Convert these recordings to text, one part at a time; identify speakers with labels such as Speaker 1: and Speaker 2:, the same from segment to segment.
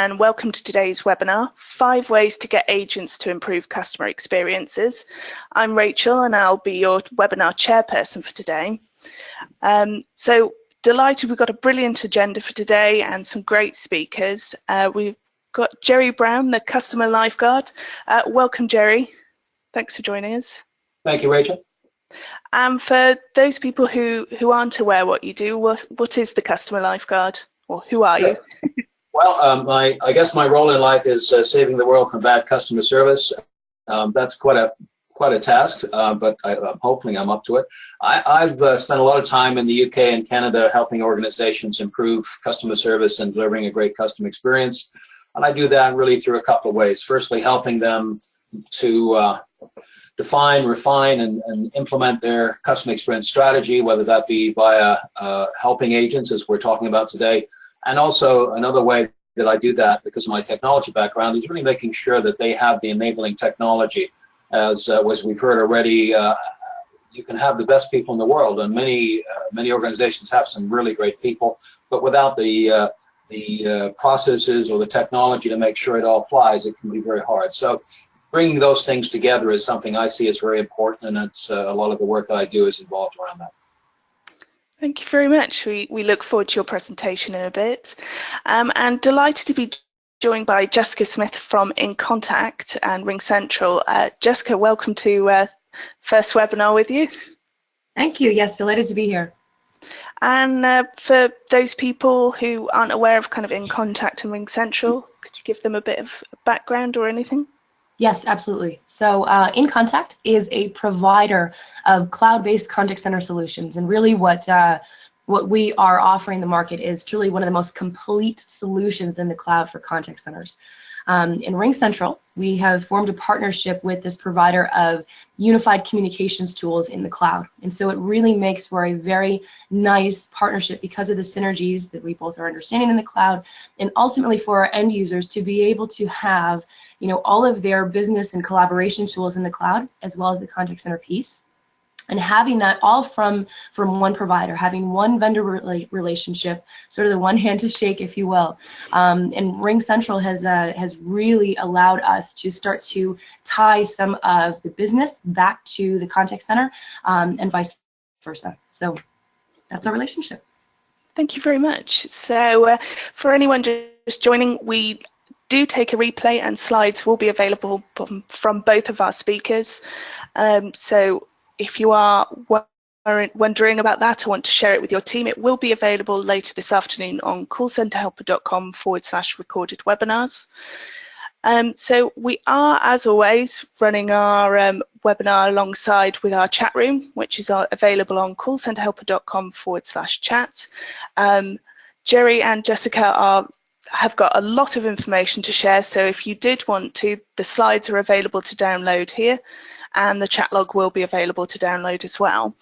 Speaker 1: and welcome to today's webinar, 5 Ways to Get Agents to Improve Customer Experiences. I'm Rachel and I'll be your webinar chairperson for today. So delighted we've got a brilliant agenda for today and some great speakers. We've got Jerry Brown, the Customer Lifeguard. Welcome, Jerry. Thanks for joining us.
Speaker 2: Thank you, Rachel.
Speaker 1: And for those people who aren't aware what you do, what is the Customer Lifeguard, or who are you?
Speaker 2: Well, I guess my role in life is saving the world from bad customer service. That's quite a task, but hopefully I'm up to it. I've spent a lot of time in the UK and Canada helping organizations improve customer service and delivering a great customer experience. And I do that really through a couple of ways. Firstly, helping them to define, refine, and implement their customer experience strategy, whether that be via helping agents, as we're talking about today. And also another way that I do that, because of my technology background, is really making sure that they have the enabling technology. As we've heard already, you can have the best people in the world, and many organizations have some really great people, but without the processes or the technology to make sure it all flies, it can be very hard. So bringing those things together is something I see as very important, and that's a lot of the work that I do is involved around that.
Speaker 1: Thank you very much. We look forward to your presentation in a bit. And delighted to be joined by Jessica Smith from In Contact and Ring Central. Jessica, welcome to first webinar with you.
Speaker 3: Thank you. Yes, delighted to be here.
Speaker 1: And for those people who aren't aware of kind of In Contact and Ring Central, could you give them a bit of background or anything?
Speaker 3: Yes, absolutely. So In Contact is a provider of cloud-based contact center solutions, and really what we are offering the market is truly one of the most complete solutions in the cloud for contact centers. In Ring Central, we have formed a partnership with this provider of unified communications tools in the cloud. And so it really makes for a very nice partnership because of the synergies that we both are understanding in the cloud, and ultimately for our end users to be able to have, you know, all of their business and collaboration tools in the cloud, as well as the contact center piece. And having that all from one provider, having one vendor relationship, sort of the one hand to shake, if you will. And Ring Central has really allowed us to start to tie some of the business back to the contact center, and vice versa. So that's our relationship.
Speaker 1: Thank you very much. So for anyone just joining, we do take a replay, and slides will be available from both of our speakers. So if you are wondering about that or want to share it with your team, it will be available later this afternoon on callcenterhelper.com/recorded webinars. So we are, as always, running our webinar alongside with our chat room, which is available on callcenterhelper.com/chat. Jerry and Jessica have got a lot of information to share, so if you did want to, the slides are available to download here, and the chat log will be available to download as well.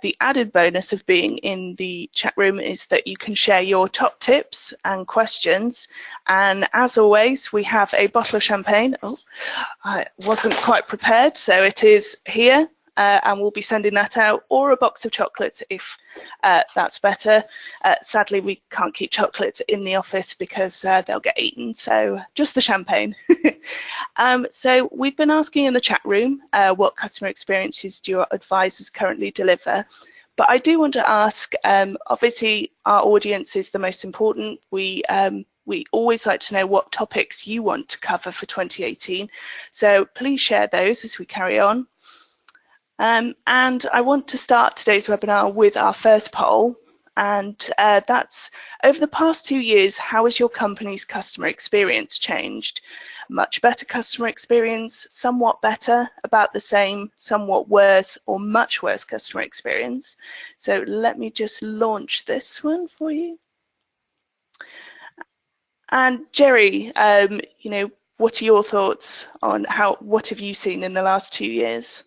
Speaker 1: The added bonus of being in the chat room is that you can share your top tips and questions, and as always we have a bottle of champagne. Oh, I wasn't quite prepared, so it is here. And we'll be sending that out, or a box of chocolates if that's better. Sadly, we can't keep chocolates in the office because they'll get eaten, so just the champagne. So we've been asking in the chat room what customer experiences do your advisors currently deliver, but I do want to ask, obviously our audience is the most important. We always like to know what topics you want to cover for 2018, so please share those as we carry on. And I want to start today's webinar with our first poll, and that's, over the past 2 years, how has your company's customer experience changed? Much better customer experience, somewhat better, about the same, somewhat worse, or much worse customer experience? So let me just launch this one for you. And Jerry, you know, what are your thoughts on what have you seen in the last 2 years?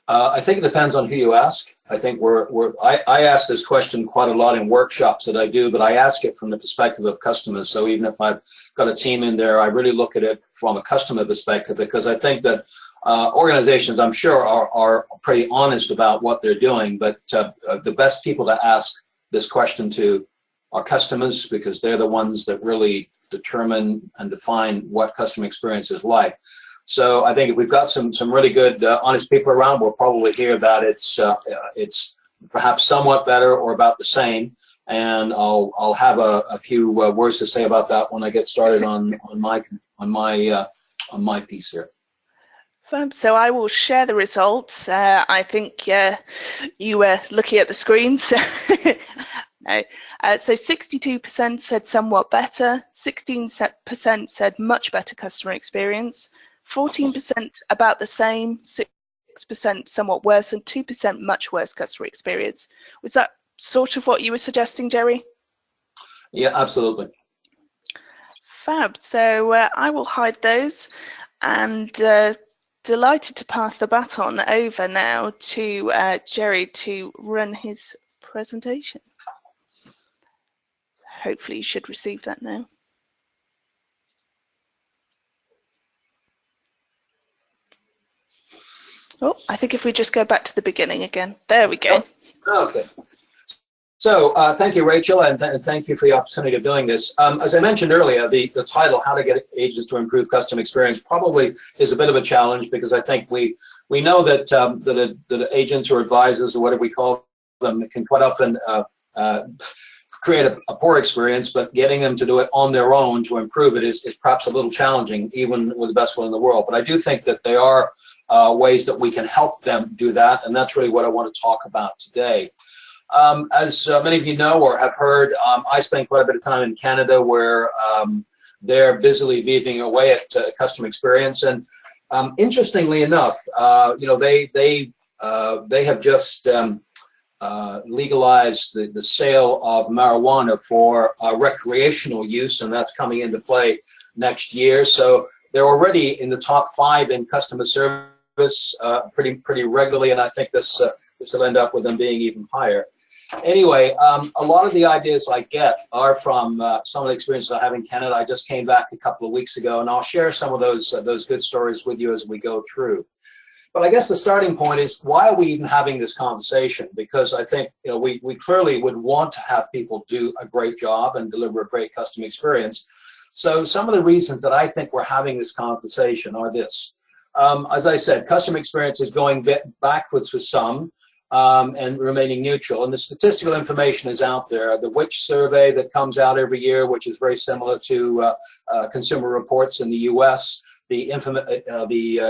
Speaker 2: I think it depends on who you ask. I think I ask this question quite a lot in workshops that I do, but I ask it from the perspective of customers. So even if I've got a team in there, I really look at it from a customer perspective, because I think that organizations, I'm sure, are pretty honest about what they're doing, but the best people to ask this question to are customers, because they're the ones that really determine and define what customer experience is like. So I think if we've got some really good, honest people around, we'll probably hear that it's perhaps somewhat better or about the same. And I'll have a few words to say about that when I get started on my piece here.
Speaker 1: So I will share the results. I think you were looking at the screens. No. So 62% said somewhat better, 16% said much better customer experience, 14% about the same, 6% somewhat worse, and 2% much worse customer experience. Was that sort of what you were suggesting, Jerry?
Speaker 2: Yeah, absolutely.
Speaker 1: Fab. So I will hide those, and delighted to pass the baton over now to Jerry to run his presentation. Hopefully you should receive that now. Oh, I think if we just go back to the beginning again. There we go.
Speaker 2: Okay. So thank you, Rachel, and thank you for the opportunity of doing this. As I mentioned earlier, the title, How to Get Agents to Improve Customer Experience, probably is a bit of a challenge, because I think we know that, that agents or advisors or whatever we call them can quite often create a poor experience, but getting them to do it on their own to improve it is perhaps a little challenging, even with the best one in the world. But I do think that there are ways that we can help them do that, and that's really what I want to talk about today. As many of you know or have heard, I spend quite a bit of time in Canada, where they're busily beaving away at customer experience. And interestingly enough, you know, they have just legalized the sale of marijuana for recreational use, and that's coming into play next year. So they're already in the top 5 in customer service pretty regularly, and I think this will end up with them being even higher. Anyway, a lot of the ideas I get are from some of the experiences I have in Canada. I just came back a couple of weeks ago, and I'll share some of those good stories with you as we go through. But I guess the starting point is, why are we even having this conversation? Because I think, you know, we clearly would want to have people do a great job and deliver a great customer experience. So some of the reasons that I think we're having this conversation are this. As I said, customer experience is going backwards for some, and remaining neutral. And the statistical information is out there. The Which survey that comes out every year, which is very similar to Consumer Reports in the US, the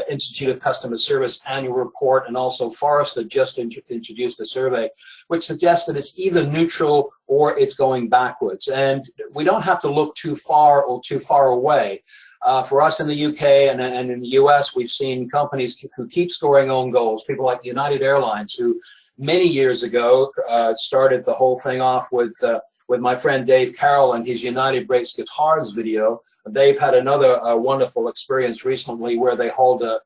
Speaker 2: Institute of Customer Service annual report, and also Forrester just introduced a survey which suggests that it's either neutral or it's going backwards. And we don't have to look too far or too far away. For us in the UK and in the US, we've seen companies who keep scoring own goals, people like United Airlines, who many years ago started the whole thing off with my friend Dave Carroll and his United Breaks Guitars video. They've had another wonderful experience recently where they hauled a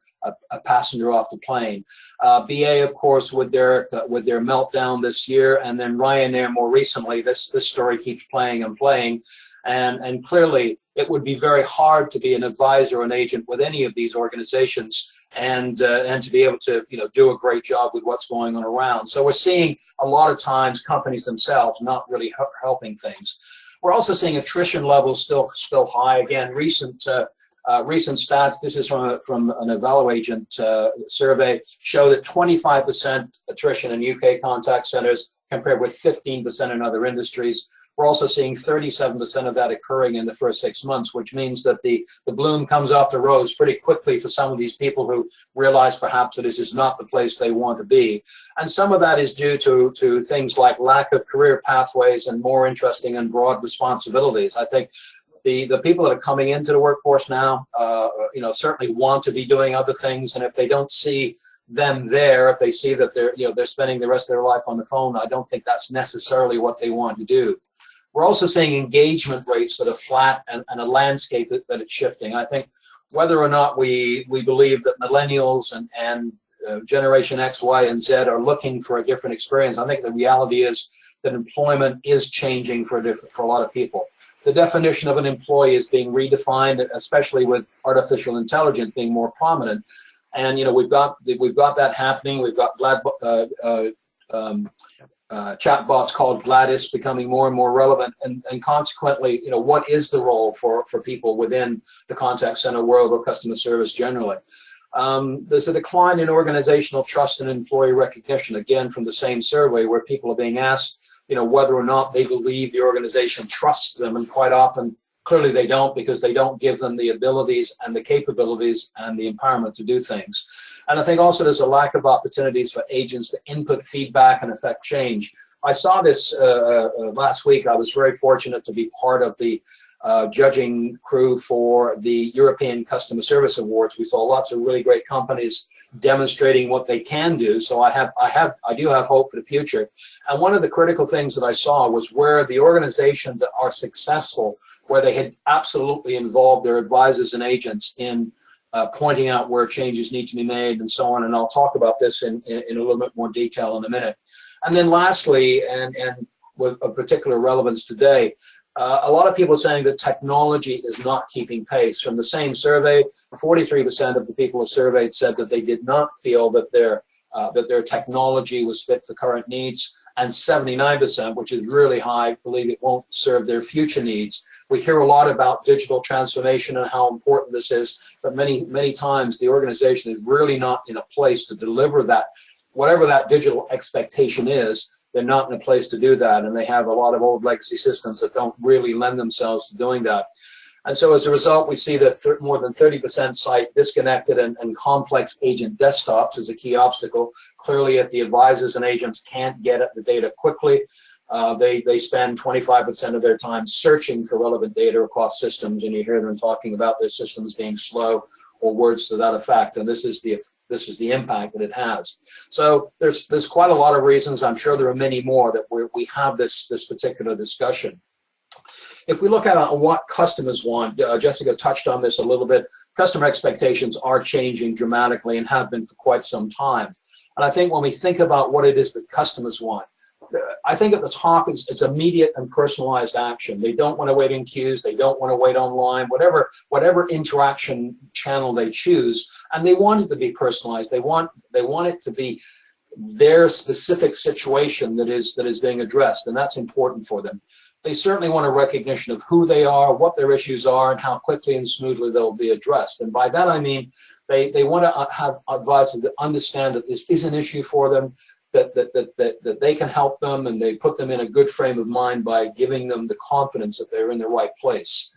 Speaker 2: passenger off the plane. BA, of course, with their meltdown this year, and then Ryanair more recently. This story keeps playing and playing. And clearly, it would be very hard to be an advisor or an agent with any of these organizations and to be able to, you know, do a great job with what's going on around. So we're seeing a lot of times companies themselves not really helping things. We're also seeing attrition levels still high. Again, recent stats. This is from an Evaluagent survey, show that 25% attrition in UK contact centers compared with 15% in other industries. We're also seeing 37% of that occurring in the first 6 months, which means that the bloom comes off the rose pretty quickly for some of these people who realize perhaps that this is not the place they want to be. And some of that is due to things like lack of career pathways and more interesting and broad responsibilities. I think the people that are coming into the workforce now, you know, certainly want to be doing other things, and if they don't see them there, if they see that they're spending the rest of their life on the phone, I don't think that's necessarily what they want to do. We're also seeing engagement rates that are flat and a landscape that it's shifting. I think whether or not we believe that millennials and Generation X, Y, and Z are looking for a different experience, I think the reality is that employment is changing for a lot of people. The definition of an employee is being redefined, especially with artificial intelligence being more prominent. And, you know, we've got that happening. We've got chatbots called Gladys becoming more and more relevant, and consequently, what is the role for people within the contact center world or customer service generally? There's a decline in organizational trust and employee recognition, again from the same survey, where people are being asked, whether or not they believe the organization trusts them, and quite often, clearly they don't, because they don't give them the abilities and the capabilities and the empowerment to do things. And I think also there's a lack of opportunities for agents to input feedback and affect change. I saw this last week. I was very fortunate to be part of the judging crew for the European Customer Service Awards. We saw lots of really great companies demonstrating what they can do. So I do have hope for the future. And one of the critical things that I saw was where the organizations that are successful, where they had absolutely involved their advisors and agents in pointing out where changes need to be made and so on. And I'll talk about this in a little bit more detail in a minute. And then lastly, and with a particular relevance today, a lot of people are saying that technology is not keeping pace. From the same survey, 43% of the people surveyed said that they did not feel that their technology was fit for current needs, and 79%, which is really high, believe it won't serve their future needs. We hear a lot about digital transformation and how important this is, but many times the organization is really not in a place to deliver that, whatever that digital expectation is. They're not in a place to do that, and they have a lot of old legacy systems that don't really lend themselves to doing that. And so as a result, we see that more than 30% cite disconnected and complex agent desktops as a key obstacle. Clearly, if the advisors and agents can't get at the data quickly, they spend 25% of their time searching for relevant data across systems, and you hear them talking about their systems being slow or words to that effect, and this is the impact that it has. So there's quite a lot of reasons. I'm sure there are many more that we have this particular discussion. If we look at what customers want, Jessica touched on this a little bit. Customer expectations are changing dramatically and have been for quite some time. And I think when we think about what it is that customers want, I think at the top is immediate and personalized action. They don't want to wait in queues. They don't want to wait online, whatever interaction channel they choose, and they want it to be personalized. They want it to be their specific situation that is being addressed, and that's important for them. They certainly want a recognition of who they are, what their issues are, and how quickly and smoothly they'll be addressed. And by that I mean they want to have advisors that understand that this is an issue for them, that they can help them, and they put them in a good frame of mind by giving them the confidence that they're in the right place.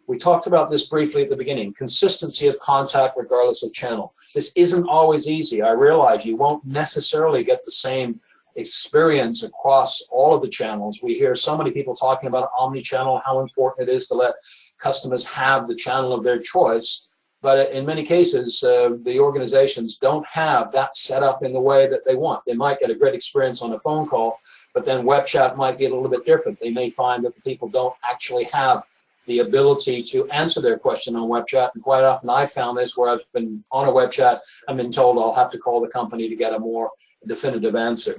Speaker 2: We talked about this briefly at the beginning, consistency of contact regardless of channel. This isn't always easy. I realize you won't necessarily get the same experience across all of the channels. We hear so many people talking about omni-channel, how important it is to let customers have the channel of their choice. But in many cases, the organizations don't have that set up in the way that they want. They might get a great experience on a phone call, but then web chat might be a little bit different. They may find that the people don't actually have the ability to answer their question on web chat. And quite often I've found this where I've been on a web chat and been told I'll have to call the company to get a more definitive answer.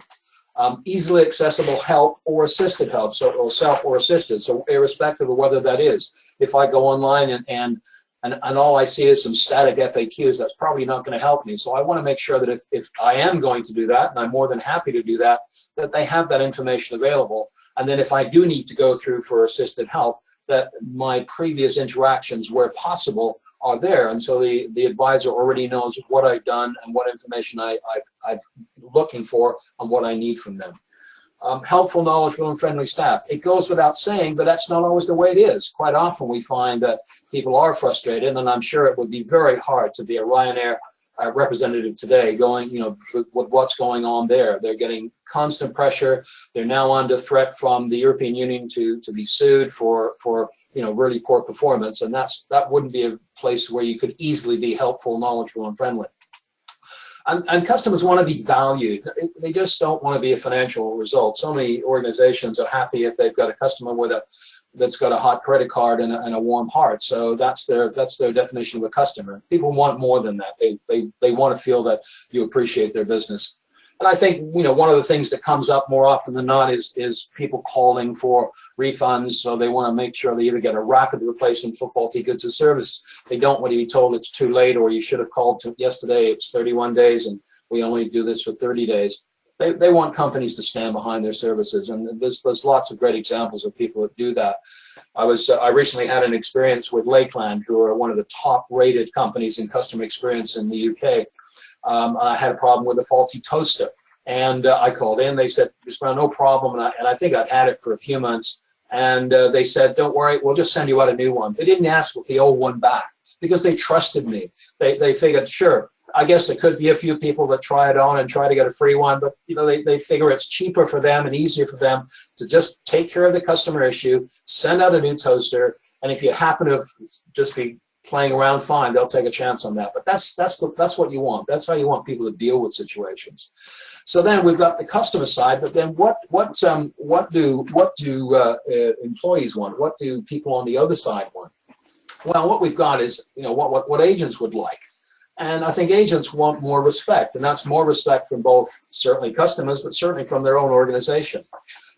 Speaker 2: Easily accessible help or assisted help, so or self or assisted. So irrespective of whether that is, if I go online and all I see is some static FAQs, that's probably not going to help me. So I want to make sure that if I am going to do that, and I'm more than happy to do that, that they have that information available. And then if I do need to go through for assisted help, that my previous interactions, where possible, are there. And so the advisor already knows what I've done and what information I've looking for and what I need from them. Helpful, knowledgeable, and friendly staff. It goes without saying, but that's not always the way it is. Quite often we find that people are frustrated, and I'm sure it would be very hard to be a Ryanair representative today going, with what's going on there. They're getting constant pressure. They're now under threat from the European Union to be sued for really poor performance, and that wouldn't be a place where you could easily be helpful, knowledgeable, and friendly. And customers want to be valued. They just don't want to be a financial result. So many organizations are happy if they've got a customer that's got a hot credit card and a warm heart. So that's their definition of a customer. People want more than that. They want to feel that you appreciate their business. And I think one of the things that comes up more often than not is people calling for refunds. So they want to make sure they either get a rapid replacement for faulty goods or services. They don't want to be told it's too late, or you should have called yesterday. It's 31 days and we only do this for 30 days. They want companies to stand behind their services, and there's lots of great examples of people that do that. I recently had an experience with Lakeland, who are one of the top-rated companies in customer experience in the UK. I had a problem with a faulty toaster, and I called in. They said, no problem, and I think I'd had it for a few months, and they said, don't worry, we'll just send you out a new one. They didn't ask for the old one back because they trusted me. They figured, sure, I guess there could be a few people that try it on and try to get a free one, but they figure it's cheaper for them and easier for them to just take care of the customer issue, send out a new toaster, and if you happen to just be playing around, fine, they'll take a chance on that. But that's what you want. That's how you want people to deal with situations. So then we've got the customer side, but then what do employees want? What do people on the other side want? Well, what we've got is what agents would like. And I think agents want more respect, and that's more respect from both certainly customers, but certainly from their own organization.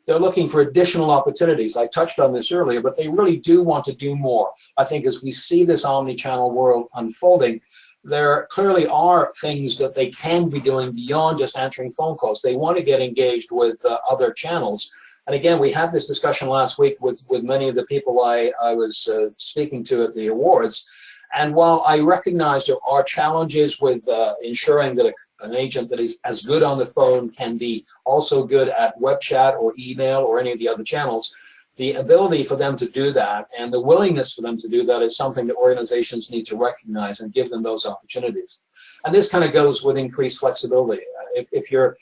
Speaker 2: They're looking for additional opportunities. I touched on this earlier, but they really do want to do more. I think as we see this omni-channel world unfolding, there clearly are things that they can be doing beyond just answering phone calls. They want to get engaged with other channels. And again, we had this discussion last week with many of the people I was speaking to at the awards. And while I recognize there are challenges with ensuring that an agent that is as good on the phone can be also good at web chat or email or any of the other channels, the ability for them to do that and the willingness for them to do that is something that organizations need to recognize and give them those opportunities. And this kind of goes with increased flexibility. If you're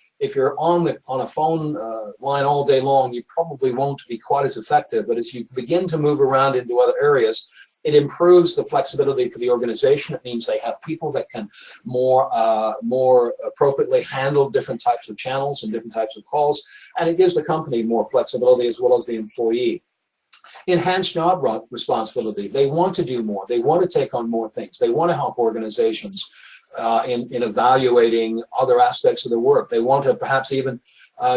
Speaker 2: on a phone line all day long, you probably won't be quite as effective. But as you begin to move around into other areas, it improves the flexibility for the organization. It means they have people that can more appropriately handle different types of channels and different types of calls, and it gives the company more flexibility as well as the employee. Enhanced job responsibility. They want to do more. They want to take on more things. They want to help organizations in evaluating other aspects of the work. They want to perhaps even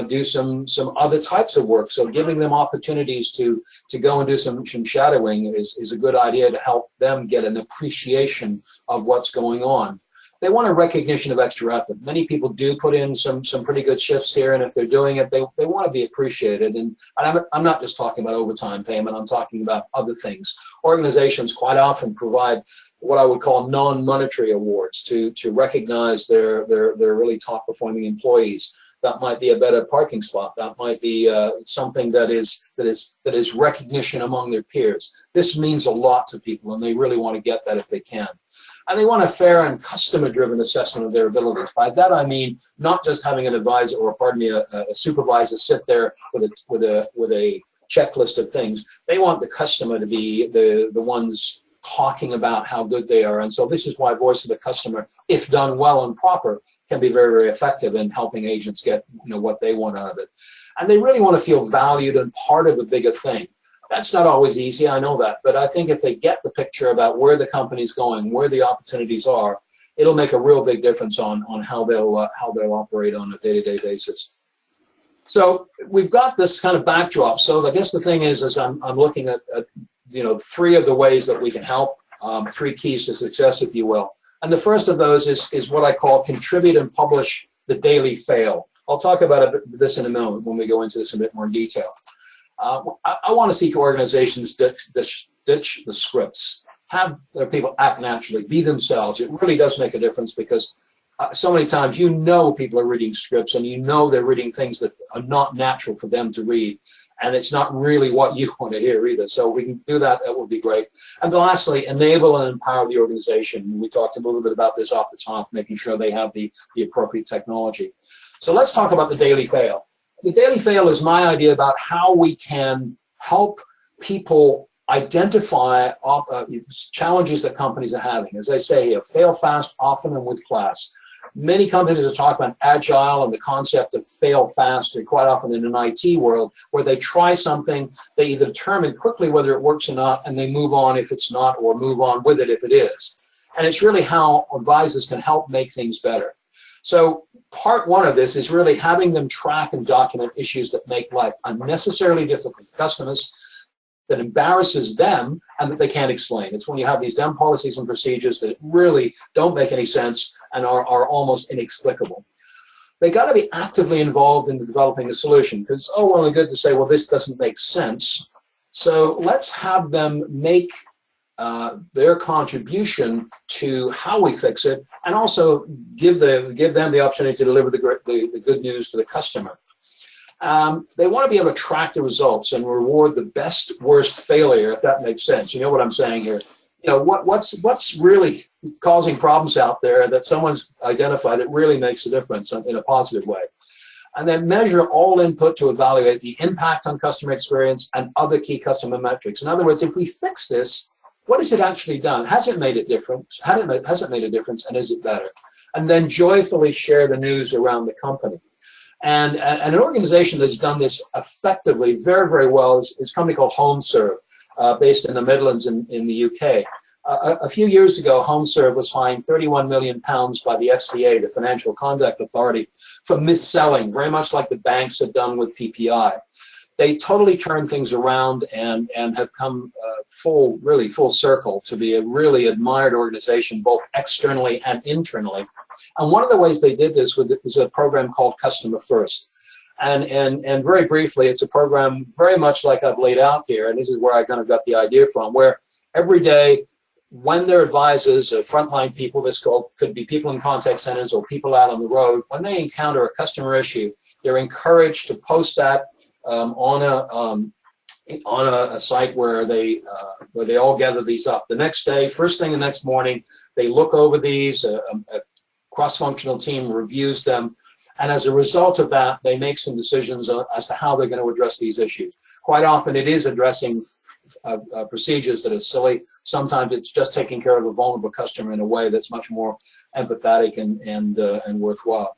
Speaker 2: do some other types of work. So giving them opportunities to go and do some shadowing is a good idea to help them get an appreciation of what's going on. They want a recognition of extra effort. Many people do put in some pretty good shifts here, and if they're doing it, they want to be appreciated. And I'm not just talking about overtime payment, I'm talking about other things. Organizations quite often provide what I would call non-monetary awards to recognize their really top-performing employees. That might be a better parking spot. That might be something that is recognition among their peers. This means a lot to people, and they really want to get that if they can. And they want a fair and customer-driven assessment of their abilities. By that I mean not just having an advisor or, pardon me, a supervisor sit there with a checklist of things. They want the customer to be the ones talking about how good they are. And so this is why voice of the customer, if done well and proper, can be very, very effective in helping agents get what they want out of it. And they really want to feel valued and part of a bigger thing. That's not always easy, I know that, but I think if they get the picture about where the company's going, where the opportunities are, it'll make a real big difference on how they'll operate on a day-to-day basis. So we've got this kind of backdrop. So I guess the thing is I'm looking at three of the ways that we can help, three keys to success, if you will. And the first of those is what I call contribute and publish the daily fail. I'll talk about this in a moment when we go into this in a bit more detail. I want to see organizations ditch the scripts, have their people act naturally, be themselves. It really does make a difference because so many times people are reading scripts and they're reading things that are not natural for them to read. And it's not really what you want to hear either. So we can do that, that would be great. And lastly, enable and empower the organization. We talked a little bit about this off the top, making sure they have the appropriate technology. So let's talk about the daily fail. The daily fail is my idea about how we can help people identify challenges that companies are having. As I say here, fail fast, often, and with class. Many companies are talking about agile and the concept of fail fast, and quite often in an IT world, where they try something, they either determine quickly whether it works or not, and they move on if it's not, or move on with it if it is. And it's really how advisors can help make things better. So part one of this is really having them track and document issues that make life unnecessarily difficult for customers, that embarrasses them, and that they can't explain. It's when you have these dumb policies and procedures that really don't make any sense and are almost inexplicable. they got to be actively involved in developing a solution, because, oh, well and good to say, well, this doesn't make sense. So let's have them make their contribution to how we fix it, and also give them the opportunity to deliver the good news to the customer. They want to be able to track the results and reward the best worst failure, if that makes sense. You know what I'm saying here? You know, what's really causing problems out there that someone's identified that really makes a difference in a positive way. And then measure all input to evaluate the impact on customer experience and other key customer metrics. In other words, if we fix this, what has it actually done? Has it made it different? Has it made a difference, and is it better? And then joyfully share the news around the company. And an organization that's done this effectively, very, very well, is a company called HomeServe, based in the Midlands in the UK. A few years ago, HomeServe was fined £31 million by the FCA, the Financial Conduct Authority, for mis-selling, very much like the banks have done with PPI. They totally turned things around and have come really full circle to be a really admired organization, both externally and internally. And one of the ways they did this was a program called Customer First. And very briefly, it's a program very much like I've laid out here, and this is where I kind of got the idea from, where every day when their advisors or frontline people, could be people in contact centers or people out on the road, when they encounter a customer issue, they're encouraged to post that on a site where they all gather these up. The next day, first thing the next morning, they look over these, a cross-functional team reviews them, and as a result of that, they make some decisions as to how they're going to address these issues. Quite often it is addressing procedures that are silly. Sometimes it's just taking care of a vulnerable customer in a way that's much more empathetic and worthwhile.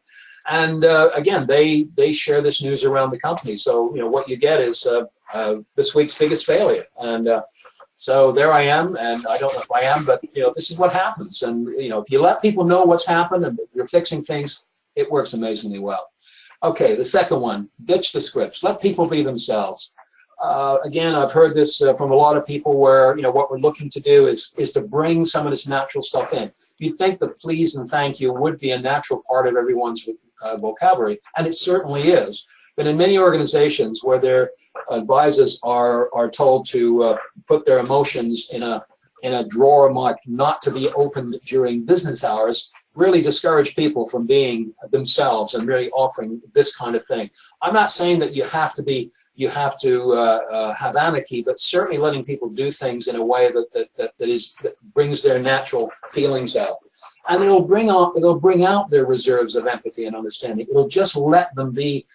Speaker 2: And again, they share this news around the company. So, you know, what you get is this week's biggest failure. And so there I am, and I don't know if I am, but, you know, this is what happens. And, you know, if you let people know what's happened and you're fixing things, it works amazingly well. Okay, the second one, ditch the scripts. Let people be themselves. Again, I've heard this from a lot of people where, you know, what we're looking to do is to bring some of this natural stuff in. You'd think that please and thank you would be a natural part of everyone's vocabulary, and it certainly is. But in many organizations where their advisors are told to put their emotions in a drawer marked not to be opened during business hours, really discourage people from being themselves and really offering this kind of thing. I'm not saying that you have to have anarchy, but certainly letting people do things in a way that brings their natural feelings out. And it'll bring out their reserves of empathy and understanding. It'll just let them be,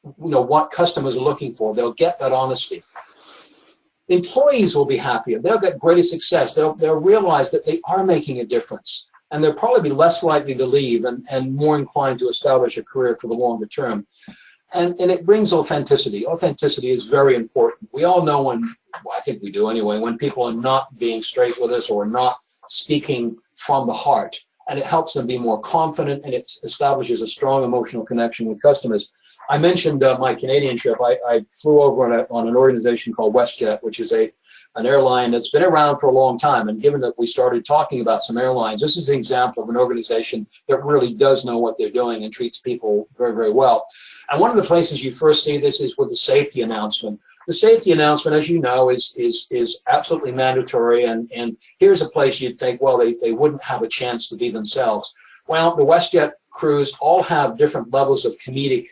Speaker 2: you know, what customers are looking for. They'll get that honesty. Employees will be happier. They'll get greater success. They'll realize that they are making a difference. And they'll probably be less likely to leave and more inclined to establish a career for the longer term. And it brings authenticity. Authenticity is very important. We all know when, well, I think we do anyway, when people are not being straight with us or not speaking from the heart. And it helps them be more confident, and it establishes a strong emotional connection with customers. I mentioned my Canadian trip. I flew over on an organization called WestJet, which is an airline that's been around for a long time. And given that we started talking about some airlines, this is an example of an organization that really does know what they're doing and treats people very, very well. And one of the places you first see this is with the safety announcement. The safety announcement, as you know, is absolutely mandatory. And here's a place you'd think, well, they wouldn't have a chance to be themselves. Well, the WestJet crews all have different levels of comedic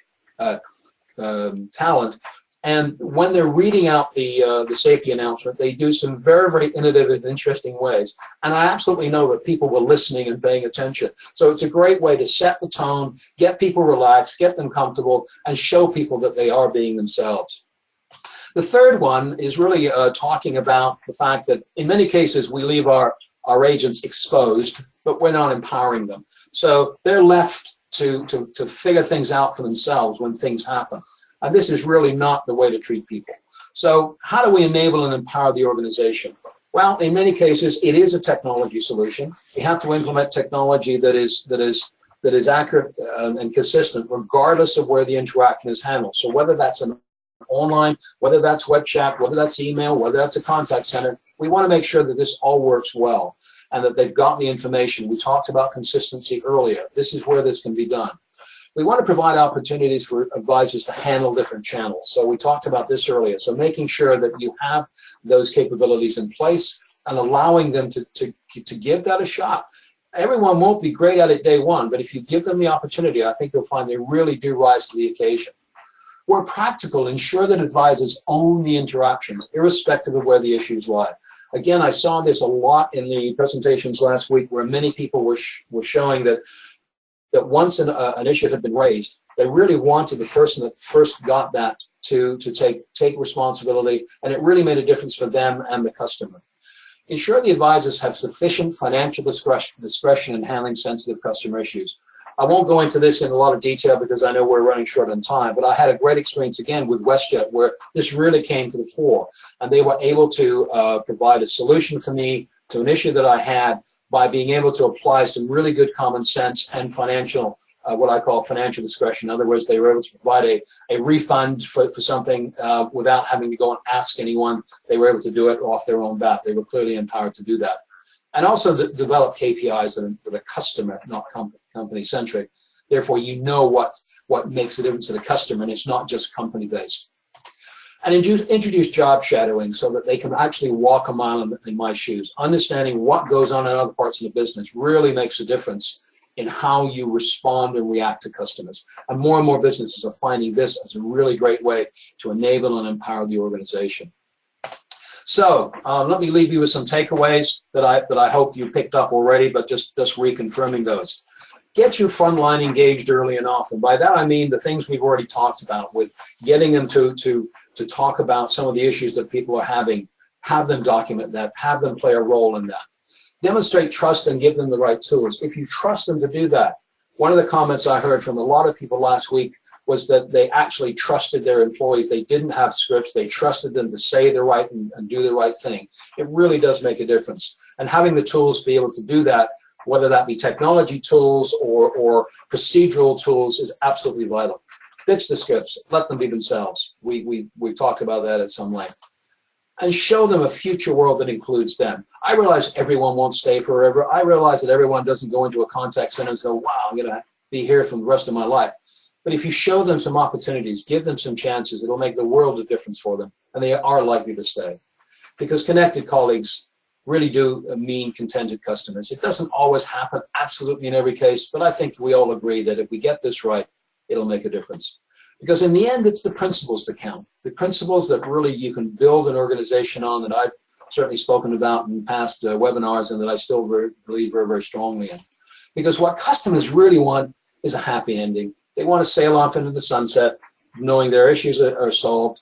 Speaker 2: talent. And when they're reading out the safety announcement, they do some very, very innovative and interesting ways. And I absolutely know that people were listening and paying attention. So it's a great way to set the tone, get people relaxed, get them comfortable, and show people that they are being themselves. The third one is really talking about the fact that in many cases we leave our agents exposed, but we're not empowering them. So they're left to figure things out for themselves when things happen. And this is really not the way to treat people. So how do we enable and empower the organization? Well, in many cases, it is a technology solution. You have to implement technology that is accurate and consistent, regardless of where the interaction is handled. So whether that's an online, whether that's web chat, whether that's email, whether that's a contact center, we want to make sure that this all works well and that they've got the information. We talked about consistency earlier. This is where this can be done. We want to provide opportunities for advisors to handle different channels. So we talked about this earlier. So making sure that you have those capabilities in place and allowing them to give that a shot. Everyone won't be great at it day one, but if you give them the opportunity, I think you'll find they really do rise to the occasion. Where practical, ensure that advisors own the interactions, irrespective of where the issues lie. Again, I saw this a lot in the presentations last week, where many people were showing that once an issue had been raised, they really wanted the person that first got that to take responsibility, and it really made a difference for them and the customer. Ensure the advisors have sufficient financial discretion in handling sensitive customer issues. I won't go into this in a lot of detail because I know we're running short on time, but I had a great experience again with WestJet where this really came to the fore, and they were able to provide a solution for me to an issue that I had by being able to apply some really good common sense and financial, what I call financial discretion. In other words, they were able to provide a refund for something without having to go and ask anyone. They were able to do it off their own bat. They were clearly empowered to do that. And also develop KPIs that are customer, not company-centric. Therefore, you know what makes a difference to the customer, and it's not just company-based. And introduce job shadowing so that they can actually walk a mile in my shoes. Understanding what goes on in other parts of the business really makes a difference in how you respond and react to customers. And more businesses are finding this as a really great way to enable and empower the organization. So let me leave you with some takeaways that I hope you picked up already, but just reconfirming those. Get your frontline engaged early and often. By that I mean the things we've already talked about, with getting them to talk about some of the issues that people are having, have them document that, have them play a role in that. Demonstrate trust and give them the right tools. If you trust them to do that, one of the comments I heard from a lot of people last week was that they actually trusted their employees. They didn't have scripts. They trusted them to say the right and do the right thing. It really does make a difference. And having the tools to be able to do that, whether that be technology tools or procedural tools, is absolutely vital. Ditch the scripts. Let them be themselves. We've talked about that at some length. And show them a future world that includes them. I realize everyone won't stay forever. I realize that everyone doesn't go into a contact center and go, wow, I'm going to be here for the rest of my life. But if you show them some opportunities, give them some chances, it'll make the world of difference for them, and they are likely to stay. Because connected colleagues really do mean contented customers. It doesn't always happen absolutely in every case, but I think we all agree that if we get this right, it'll make a difference. Because in the end, it's the principles that count. The principles that really you can build an organization on, that I've certainly spoken about in past webinars, and that I still believe very strongly in. Because what customers really want is a happy ending. They want to sail off into the sunset, knowing their issues are solved.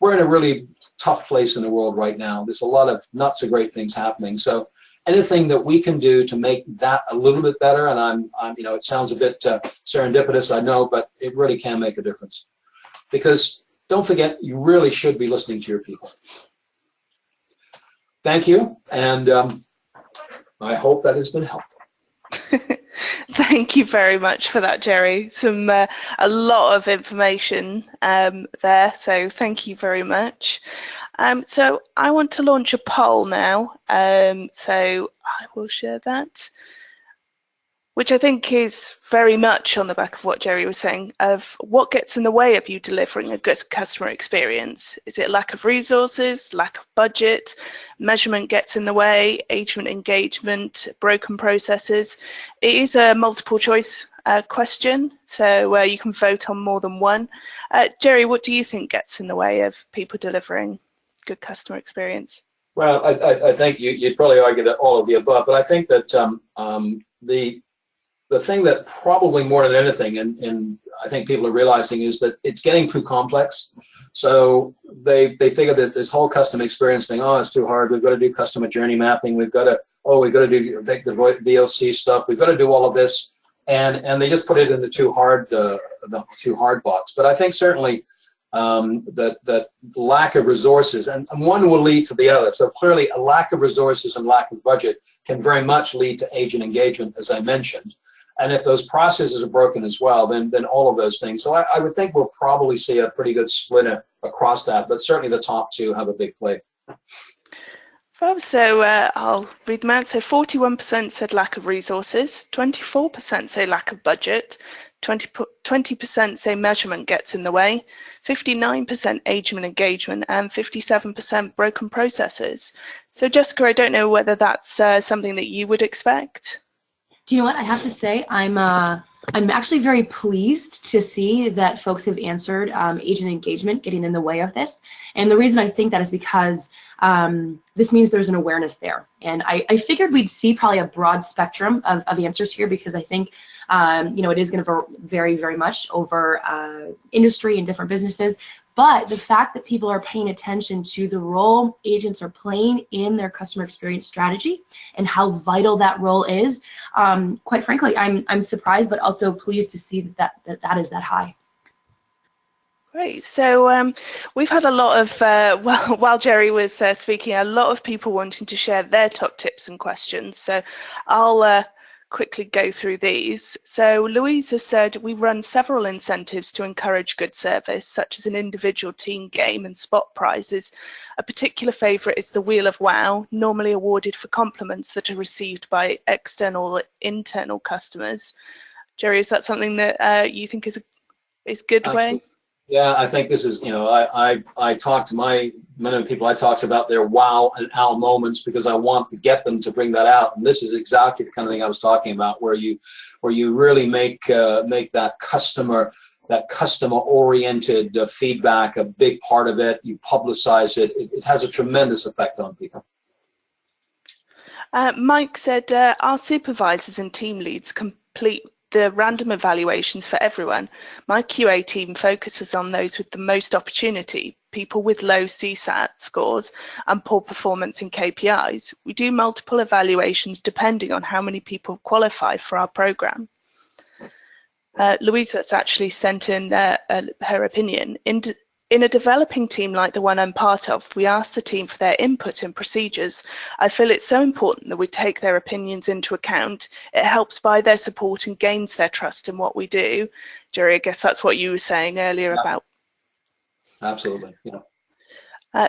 Speaker 2: We're in a really tough place in the world right now. There's a lot of not so great things happening. So anything that we can do to make that a little bit better, and I'm it sounds a bit serendipitous, I know, but it really can make a difference. Because don't forget, you really should be listening to your people. Thank you, and I hope that has been helpful.
Speaker 1: Thank you very much for that, Jerry. A lot of information there, so thank you very much. So I want to launch a poll now, so I will share that, which I think is very much on the back of what Jerry was saying, of what gets in the way of you delivering a good customer experience. Is it lack of resources, lack of budget, measurement gets in the way, agent engagement, broken processes? It is a multiple choice question, so you can vote on more than one. Jerry, what do you think gets in the way of people delivering good customer experience?
Speaker 2: Well, I think you'd probably argue that all of the above, but I think that the thing that probably more than anything, and I think people are realizing, is that it's getting too complex. So they figure that this whole customer experience thing, oh, it's too hard. We've got to do customer journey mapping. We've got to do the VOC stuff. We've got to do all of this, and they just put it in the too hard box. But I think certainly that lack of resources, and one will lead to the other. So clearly, a lack of resources and lack of budget can very much lead to agent engagement, as I mentioned. And if those processes are broken as well, then all of those things. So I would think we'll probably see a pretty good split across that, but certainly the top two have a big play.
Speaker 1: So I'll read them out. So 41% said lack of resources, 24% say lack of budget, 20% say measurement gets in the way, 59% agent engagement, and 57% broken processes. So Jessica, I don't know whether that's something that you would expect.
Speaker 3: Do you know what I have to say? I'm actually very pleased to see that folks have answered agent engagement getting in the way of this. And the reason I think that is because this means there's an awareness there. And I figured we'd see probably a broad spectrum of answers here, because I think it is going to vary very much over industry and different businesses. But the fact that people are paying attention to the role agents are playing in their customer experience strategy and how vital that role is, quite frankly, I'm surprised, but also pleased to see that is that high.
Speaker 1: Great. So we've had a lot of, while Jerry was speaking, a lot of people wanting to share their top tips and questions. So I'll quickly go through these. So Louise has said, we run several incentives to encourage good service, such as an individual team game and spot prizes. A particular favourite is the Wheel of Wow, normally awarded for compliments that are received by external or internal customers. Jerry, is that something that you think is a good way?
Speaker 2: Yeah, I think this is, I talk to many of the people I talk to about their wow and ow moments, because I want to get them to bring that out. And this is exactly the kind of thing I was talking about, where you really make that customer oriented feedback a big part of it. You publicize it. It has a tremendous effect on people.
Speaker 1: Mike said, our supervisors and team leads complete the random evaluations for everyone. My QA team focuses on those with the most opportunity, people with low CSAT scores and poor performance in KPIs. We do multiple evaluations depending on how many people qualify for our program. Louisa's actually sent in her opinion. In a developing team like the one I'm part of, we ask the team for their input and procedures. I feel it's so important that we take their opinions into account. It helps buy their support and gains their trust in what we do. Jerry, I guess that's what you were saying earlier about.
Speaker 2: Absolutely, yeah.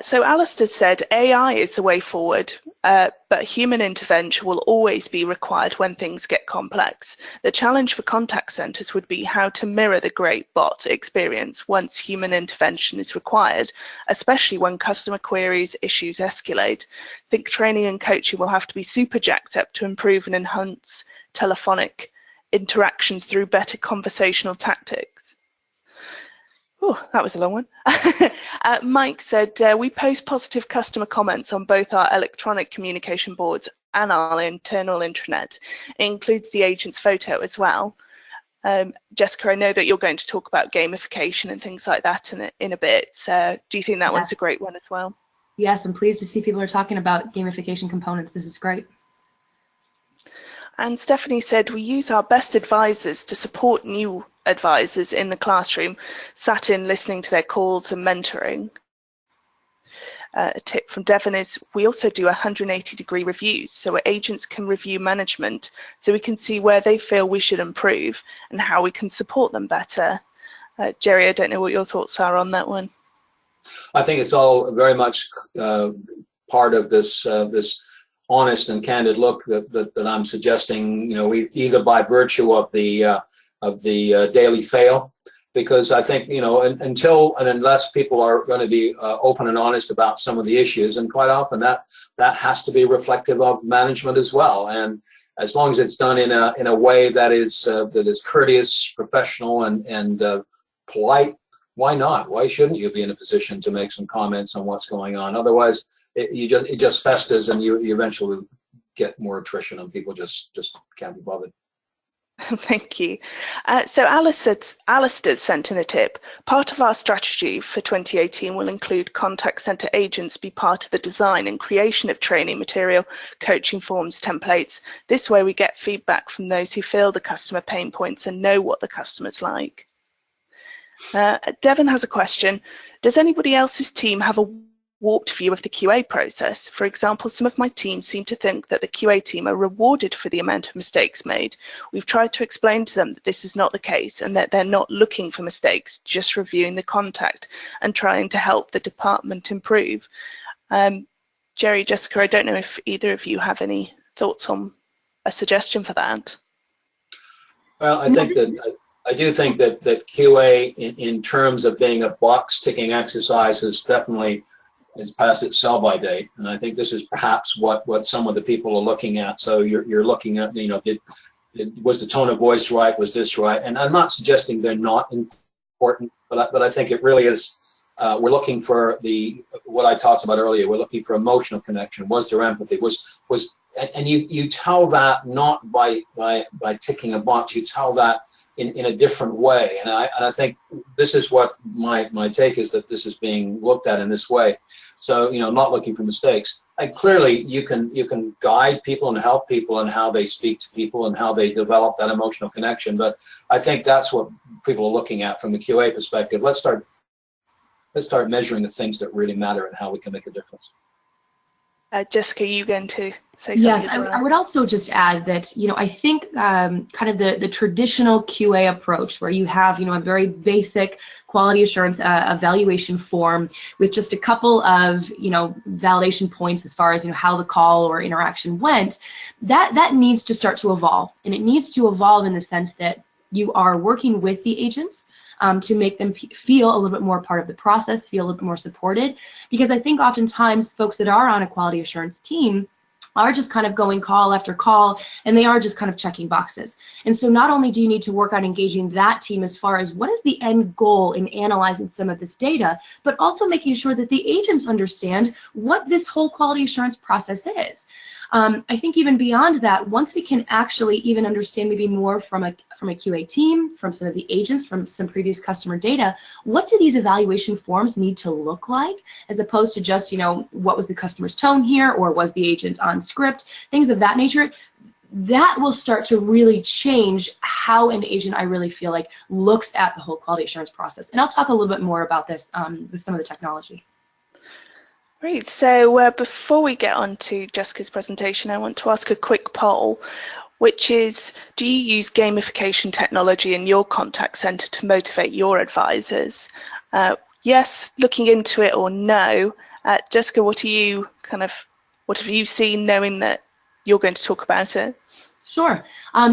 Speaker 1: So Alistair said, AI is the way forward, but human intervention will always be required when things get complex. The challenge for contact centres would be how to mirror the great bot experience once human intervention is required, especially when customer queries, issues escalate. I think training and coaching will have to be super jacked up to improve and enhance telephonic interactions through better conversational tactics. Oh, that was a long one. Mike said, we post positive customer comments on both our electronic communication boards and our internal intranet. It includes the agent's photo as well. Jessica, I know that you're going to talk about gamification and things like that in a bit. Do you think that one's a great one as well?
Speaker 3: Yes, I'm pleased to see people are talking about gamification components. This is great.
Speaker 1: And Stephanie said, we use our best advisors to support new advisors in the classroom, sat in listening to their calls and mentoring. A tip from Devon is we also do 180-degree reviews, so agents can review management, so we can see where they feel we should improve and how we can support them better. Jerry, I don't know what your thoughts are on that one.
Speaker 2: I think it's all very much part of this honest and candid look that I'm suggesting. We either by virtue of the daily fail, because I think until and unless people are going to be open and honest about some of the issues, and quite often that has to be reflective of management as well. And as long as it's done in a way that is courteous, professional, and polite, why not? Why shouldn't you be in a position to make some comments on what's going on? Otherwise, it just festers, and you eventually get more attrition, and people just can't be bothered.
Speaker 1: Thank you. So Alistair sent in a tip. Part of our strategy for 2018 will include contact centre agents be part of the design and creation of training material, coaching forms, templates. This way we get feedback from those who feel the customer pain points and know what the customer's like. Devon has a question. Does anybody else's team have a warped view of the QA process? For example, some of my team seem to think that the QA team are rewarded for the amount of mistakes made. We've tried to explain to them that this is not the case and that they're not looking for mistakes, just reviewing the contact and trying to help the department improve. Jerry, Jessica, I don't know if either of you have any thoughts on a suggestion for that.
Speaker 2: Well, I think that I do think that QA in terms of being a box ticking exercise is definitely past its sell by date, and I think this is perhaps what some of the people are looking at. So you're looking at, you know, was the tone of voice right? Was this right? And I'm not suggesting they're not important, but I think it really is. We're looking for what I talked about earlier. We're looking for emotional connection. Was there empathy? And you tell that not by ticking a box. You tell that in a different way. And I think this is what my take is, that this is being looked at in this way. So, you know, not looking for mistakes. And clearly, you can guide people and help people in how they speak to people and how they develop that emotional connection. But I think that's what people are looking at from the QA perspective. Let's start measuring the things that really matter and how we can make a difference.
Speaker 1: Jessica, you going to say something?
Speaker 3: Yes,
Speaker 1: as well?
Speaker 3: I would also just add that, you know, I think kind of the traditional QA approach, where you have, you know, a very basic quality assurance evaluation form with just a couple of, you know, validation points as far as, you know, how the call or interaction went, that needs to start to evolve. And it needs to evolve in the sense that you are working with the agents to make them feel a little bit more part of the process, feel a little bit more supported. Because I think oftentimes folks that are on a quality assurance team are just kind of going call after call, and they are just kind of checking boxes. And so not only do you need to work on engaging that team as far as what is the end goal in analyzing some of this data, but also making sure that the agents understand what this whole quality assurance process is. I think even beyond that, once we can actually even understand maybe more from a QA team, from some of the agents, from some previous customer data, what do these evaluation forms need to look like, as opposed to just, you know, what was the customer's tone here, or was the agent on script, things of that nature. That will start to really change how an agent, I really feel like, looks at the whole quality assurance process. And I'll talk a little bit more about this with some of the technology.
Speaker 1: Great. So before we get on to Jessica's presentation, I want to ask a quick poll, which is, do you use gamification technology in your contact center to motivate your advisors? Yes, looking into it, or no? Jessica, what have you seen, knowing that you're going to talk about it?
Speaker 3: Sure.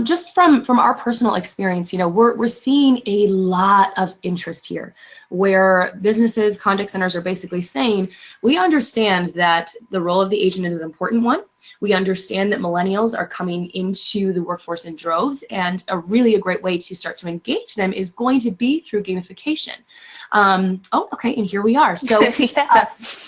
Speaker 3: Just from our personal experience, you know, we're seeing a lot of interest here, where businesses, contact centers are basically saying, we understand that the role of the agent is an important one. We understand that millennials are coming into the workforce in droves, and a great way to start to engage them is going to be through gamification. Oh, okay, and here we are. So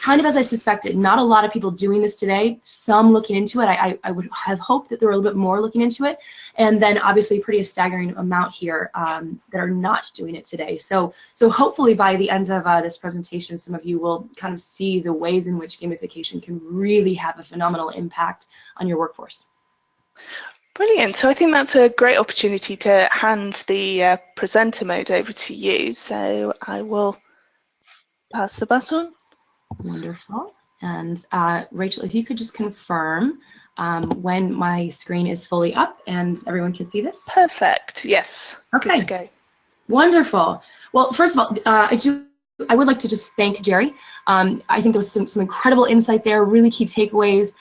Speaker 3: kind of as I suspected, not a lot of people doing this today, some looking into it. I would have hoped that there were a little bit more looking into it, and then obviously pretty staggering amount here that are not doing it today. So hopefully by the end of this presentation, some of you will kind of see the ways in which gamification can really have a phenomenal impact on your workforce.
Speaker 1: Brilliant. So I think that's a great opportunity to hand the presenter mode over to you. So I will pass the baton.
Speaker 3: Wonderful. And Rachel, if you could just confirm when my screen is fully up and everyone can see this.
Speaker 1: Perfect. Yes.
Speaker 3: Okay.
Speaker 1: Good to go.
Speaker 3: Wonderful. Well, first of all, I would like to just thank Jerry. I think there was some incredible insight there, really key takeaways.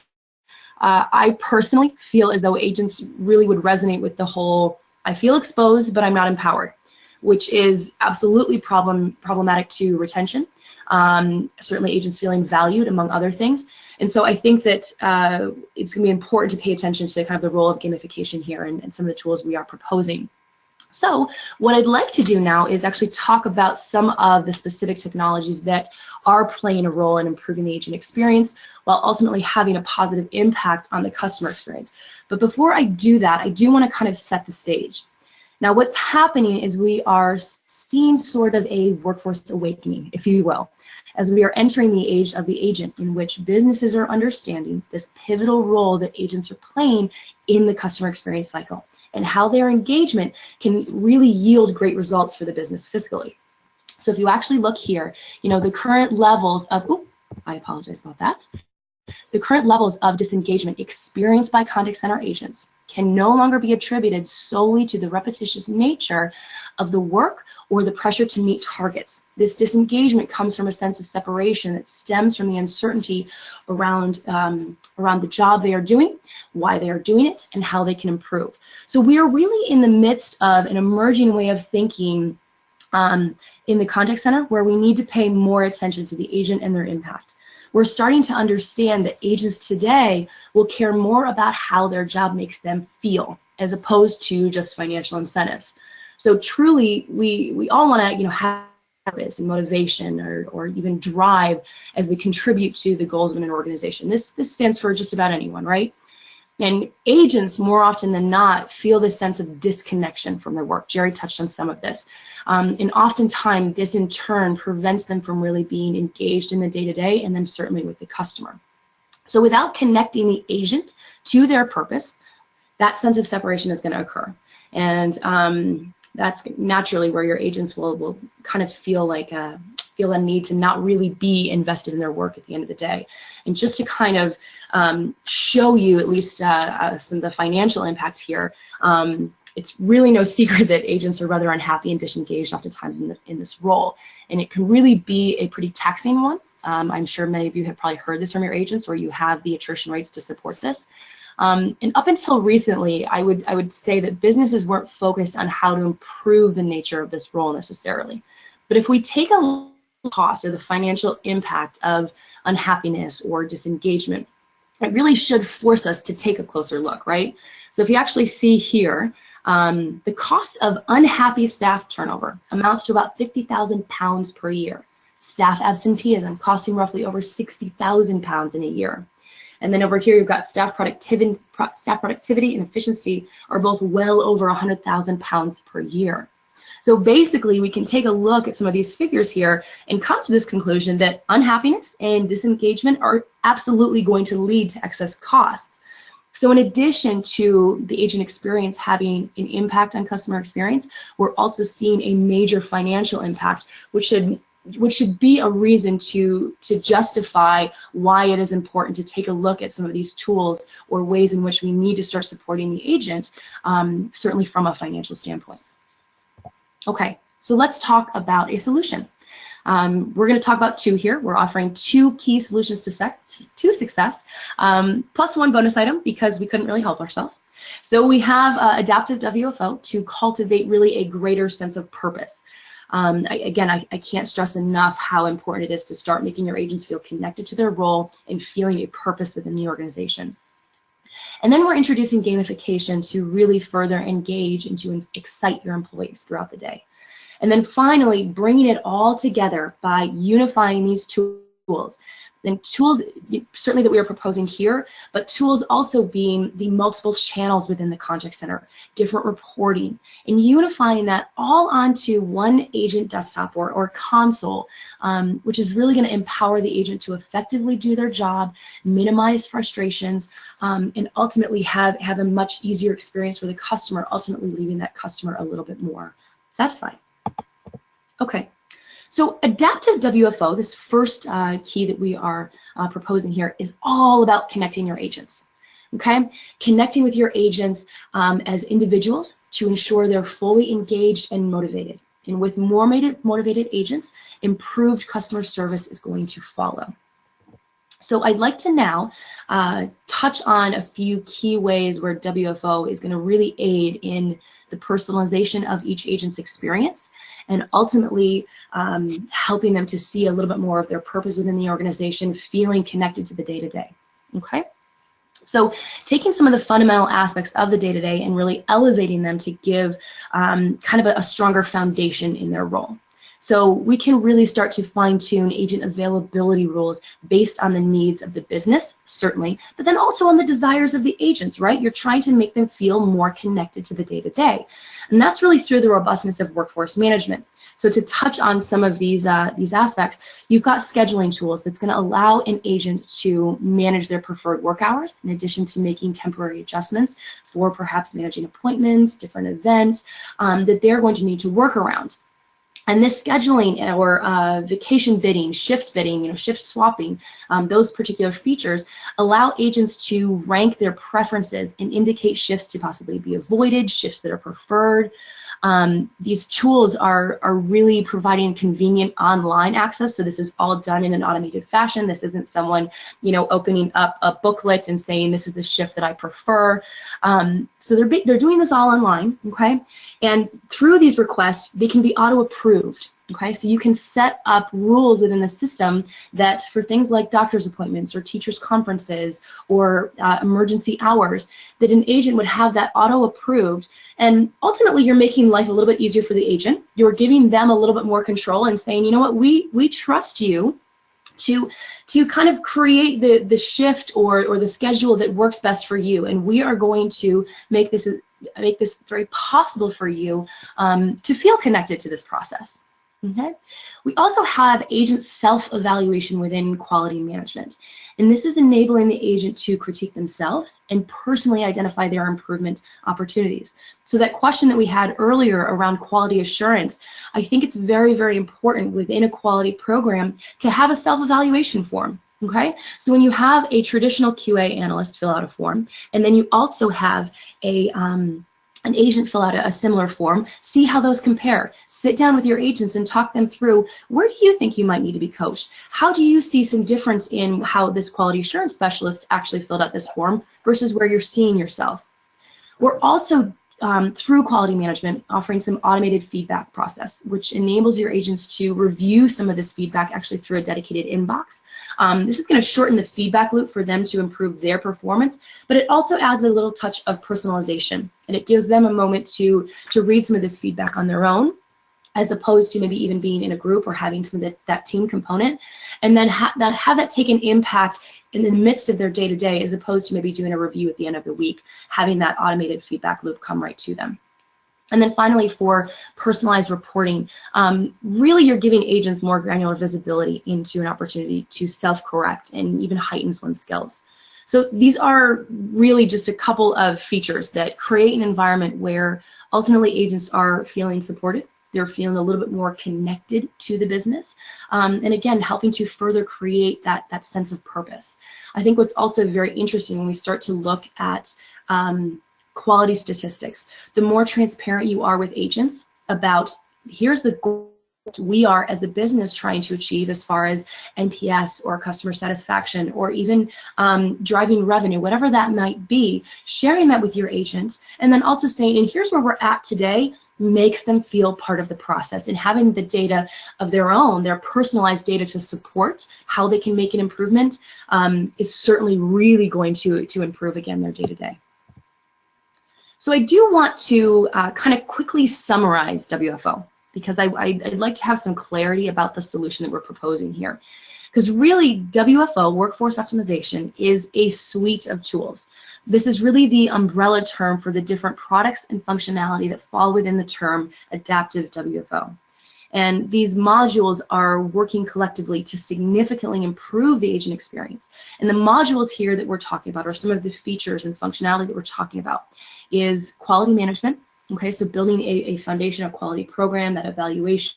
Speaker 3: I personally feel as though agents really would resonate with the whole, I feel exposed, but I'm not empowered, which is absolutely problematic to retention. Certainly agents feeling valued, among other things. And so I think that it's going to be important to pay attention to kind of the role of gamification here and some of the tools we are proposing. So what I'd like to do now is actually talk about some of the specific technologies that are playing a role in improving the agent experience while ultimately having a positive impact on the customer experience. But before I do that, I do want to kind of set the stage. Now what's happening is we are seeing sort of a workforce awakening, if you will, as we are entering the age of the agent, in which businesses are understanding this pivotal role that agents are playing in the customer experience cycle, and how their engagement can really yield great results for the business fiscally. So if you actually look here, you know, the current levels of, I apologize about that. The current levels of disengagement experienced by contact center agents can no longer be attributed solely to the repetitious nature of the work or the pressure to meet targets. This disengagement comes from a sense of separation that stems from the uncertainty around the job they are doing, why they are doing it, and how they can improve. So we are really in the midst of an emerging way of thinking in the contact center where we need to pay more attention to the agent and their impact. We're starting to understand that agents today will care more about how their job makes them feel as opposed to just financial incentives. So truly, we all want to have purpose and motivation or even drive as we contribute to the goals of an organization. This stands for just about anyone, right? And agents, more often than not, feel this sense of disconnection from their work. Jerry touched on some of this. And oftentimes, this in turn prevents them from really being engaged in the day-to-day and then certainly with the customer. So without connecting the agent to their purpose, that sense of separation is going to occur. And that's naturally where your agents will kind of feel a need to not really be invested in their work at the end of the day. And just to kind of show you at least some of the financial impact here, it's really no secret that agents are rather unhappy and disengaged oftentimes in this role. And it can really be a pretty taxing one. I'm sure many of you have probably heard this from your agents, or you have the attrition rates to support this. And up until recently, I would say that businesses weren't focused on how to improve the nature of this role necessarily. But if we take a look at the cost or the financial impact of unhappiness or disengagement, it really should force us to take a closer look, right? So if you actually see here, the cost of unhappy staff turnover amounts to about £50,000 per year. Staff absenteeism costing roughly over £60,000 in a year. And then over here, you've got staff productivity and efficiency are both well over £100,000 per year. So basically, we can take a look at some of these figures here and come to this conclusion that unhappiness and disengagement are absolutely going to lead to excess costs. So in addition to the agent experience having an impact on customer experience, we're also seeing a major financial impact, which should be a reason to justify why it is important to take a look at some of these tools or ways in which we need to start supporting the agent, certainly from a financial standpoint. Okay, so let's talk about a solution. We're going to talk about two here. We're offering two key solutions to success, plus one bonus item because we couldn't really help ourselves. So we have adaptive WFO to cultivate really a greater sense of purpose. I can't stress enough how important it is to start making your agents feel connected to their role and feeling a purpose within the organization. And then we're introducing gamification to really further engage and to excite your employees throughout the day. And then finally, bringing it all together by unifying these tools. And tools, certainly that we are proposing here, but tools also being the multiple channels within the contact center, different reporting, and unifying that all onto one agent desktop or console, which is really going to empower the agent to effectively do their job, minimize frustrations, and ultimately have a much easier experience for the customer, ultimately leaving that customer a little bit more satisfied. Okay. So adaptive WFO, this first key that we are proposing here, is all about connecting your agents, okay? Connecting with your agents as individuals to ensure they're fully engaged and motivated. And with more motivated agents, improved customer service is going to follow. So I'd like to now touch on a few key ways where WFO is going to really aid in the personalization of each agent's experience and ultimately helping them to see a little bit more of their purpose within the organization, feeling connected to the day-to-day, okay? So taking some of the fundamental aspects of the day-to-day and really elevating them to give kind of a stronger foundation in their role. So we can really start to fine-tune agent availability rules based on the needs of the business, certainly, but then also on the desires of the agents, right? You're trying to make them feel more connected to the day-to-day. And that's really through the robustness of workforce management. So to touch on some of these aspects, you've got scheduling tools that's going to allow an agent to manage their preferred work hours, in addition to making temporary adjustments for perhaps managing appointments, different events that they're going to need to work around. And this scheduling or vacation bidding, shift bidding, shift swapping, those particular features allow agents to rank their preferences and indicate shifts to possibly be avoided, shifts that are preferred. These tools are really providing convenient online access. So this is all done in an automated fashion. This isn't someone, opening up a booklet and saying, this is the shift that I prefer. So they're doing this all online, okay? And through these requests, they can be auto-approved. Okay, so you can set up rules within the system that for things like doctor's appointments or teachers' conferences or emergency hours, that an agent would have that auto-approved. And ultimately, you're making life a little bit easier for the agent. You're giving them a little bit more control and saying, you know what, we trust you to kind of create the shift or the schedule that works best for you. And we are going to make this very possible for you to feel connected to this process. Okay. We also have agent self-evaluation within quality management. And this is enabling the agent to critique themselves and personally identify their improvement opportunities. So that question that we had earlier around quality assurance, I think it's very, very important within a quality program to have a self-evaluation form. Okay, so when you have a traditional QA analyst fill out a form, and then you also have an agent fill out a similar form, see how those compare. Sit down with your agents and talk them through, where do you think you might need to be coached? How do you see some difference in how this quality assurance specialist actually filled out this form versus where you're seeing yourself? We're also, through quality management, offering some automated feedback process, which enables your agents to review some of this feedback actually through a dedicated inbox. This is going to shorten the feedback loop for them to improve their performance, but it also adds a little touch of personalization, and it gives them a moment to read some of this feedback on their own, as opposed to maybe even being in a group or having some of that team component, and then have that take an impact in the midst of their day-to-day, as opposed to maybe doing a review at the end of the week, having that automated feedback loop come right to them. And then finally, for personalized reporting, really you're giving agents more granular visibility into an opportunity to self-correct and even heightens one's skills. So these are really just a couple of features that create an environment where ultimately agents are feeling supported. They're feeling a little bit more connected to the business. And again, helping to further create that sense of purpose. I think what's also very interesting when we start to look at quality statistics, the more transparent you are with agents about, here's the goal we are as a business trying to achieve as far as NPS or customer satisfaction or even driving revenue, whatever that might be, sharing that with your agent, and then also saying, and here's where we're at today, makes them feel part of the process, and having the data of their own, their personalized data to support how they can make an improvement is certainly really going to improve, again, their day-to-day. So I do want to kind of quickly summarize WFO, because I'd like to have some clarity about the solution that we're proposing here. Because really, WFO, Workforce Optimization, is a suite of tools. This is really the umbrella term for the different products and functionality that fall within the term adaptive WFO. And these modules are working collectively to significantly improve the agent experience. And the modules here that we're talking about, or some of the features and functionality that we're talking about, is quality management. Okay, so building a foundation, a quality program, that evaluation.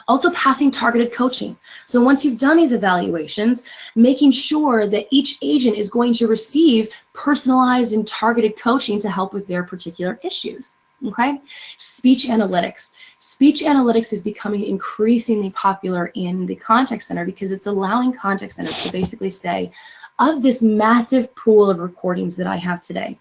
Speaker 3: Also passing targeted coaching. So once you've done these evaluations, making sure that each agent is going to receive personalized and targeted coaching to help with their particular issues. Okay? Speech analytics. Speech analytics is becoming increasingly popular in the contact center because it's allowing contact centers to basically say, of this massive pool of recordings that I have today,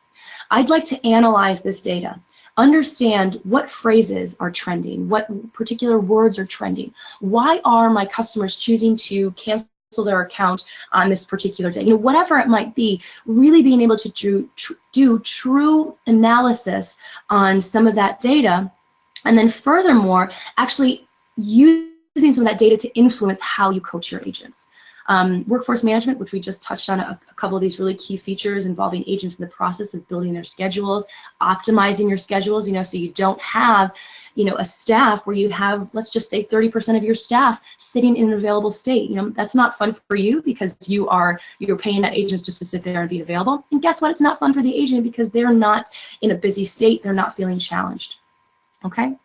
Speaker 3: I'd like to analyze this data, understand what phrases are trending, what particular words are trending, why are my customers choosing to cancel their account on this particular day, whatever it might be, really being able to do true analysis on some of that data, and then furthermore, actually using some of that data to influence how you coach your agents. Workforce management, which we just touched on a couple of these really key features involving agents in the process of building their schedules, optimizing your schedules, so you don't have, a staff where you have, let's just say 30% of your staff sitting in an available state. That's not fun for you because you're paying that agent just to sit there and be available. And guess what? It's not fun for the agent because they're not in a busy state. They're not feeling challenged. Okay?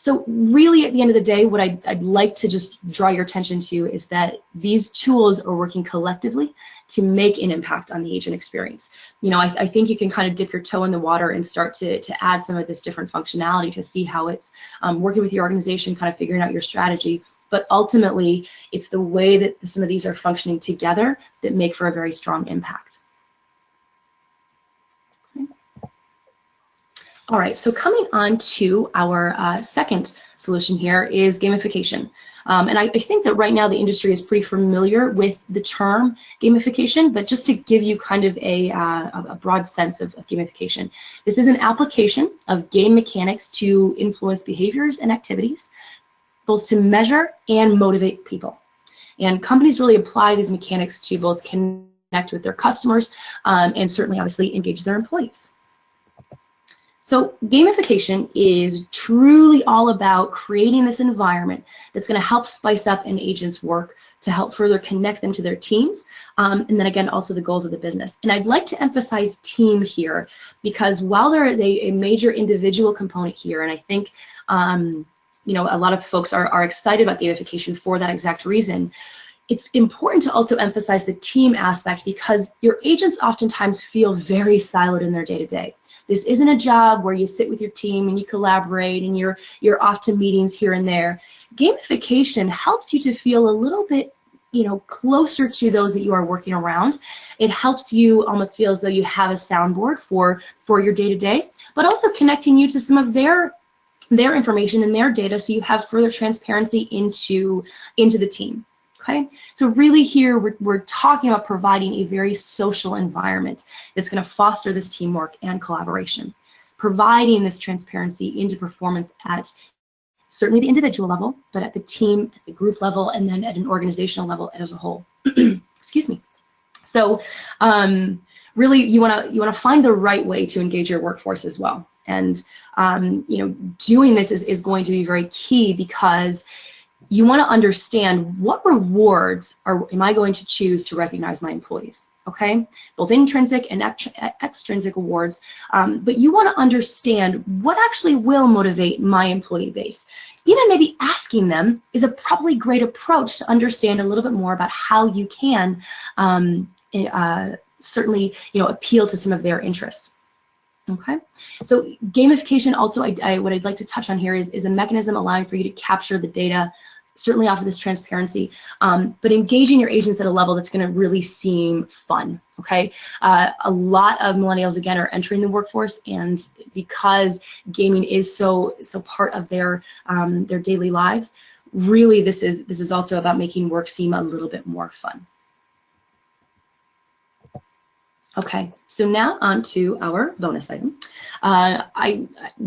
Speaker 3: So really, at the end of the day, what I'd like to just draw your attention to is that these tools are working collectively to make an impact on the agent experience. You know, I think you can kind of dip your toe in the water and start to add some of this different functionality to see how it's working with your organization, kind of figuring out your strategy. But ultimately, it's the way that some of these are functioning together that make for a very strong impact. All right, so coming on to our second solution here is gamification. And I think that right now the industry is pretty familiar with the term gamification, but just to give you kind of a broad sense of gamification. This is an application of game mechanics to influence behaviors and activities, both to measure and motivate people. And companies really apply these mechanics to both connect with their customers and certainly, obviously, engage their employees. So gamification is truly all about creating this environment that's going to help spice up an agent's work to help further connect them to their teams, and then again also the goals of the business. And I'd like to emphasize team here, because while there is a major individual component here, and I think you know, a lot of folks are excited about gamification for that exact reason, it's important to also emphasize the team aspect, because your agents oftentimes feel very siloed in their day-to-day. This isn't a job where you sit with your team and you collaborate and you're off to meetings here and there. Gamification helps you to feel a little bit, you know, closer to those that you are working around. It helps you almost feel as though you have a soundboard for your day-to-day, but also connecting you to some of their information and their data, so you have further transparency into the team. Okay, so really here we're talking about providing a very social environment that's going to foster this teamwork and collaboration, providing this transparency into performance at certainly the individual level, but at the team, at the group level, and then at an organizational level as a whole. Excuse me. So really, you want to find the right way to engage your workforce as well, and you know, doing this is going to be very key, because you want to understand what rewards am I going to choose to recognize my employees, okay? Both intrinsic and extrinsic awards, but you want to understand what actually will motivate my employee base. Even maybe asking them is a probably great approach to understand a little bit more about how you can certainly, you know, appeal to some of their interests. Okay, so gamification also, what I'd like to touch on here is a mechanism allowing for you to capture the data, certainly offer this transparency, but engaging your agents at a level that's going to really seem fun. Okay, a lot of millennials again are entering the workforce, and because gaming is so part of their daily lives, really this is also about making work seem a little bit more fun. Okay, so now on to our bonus item.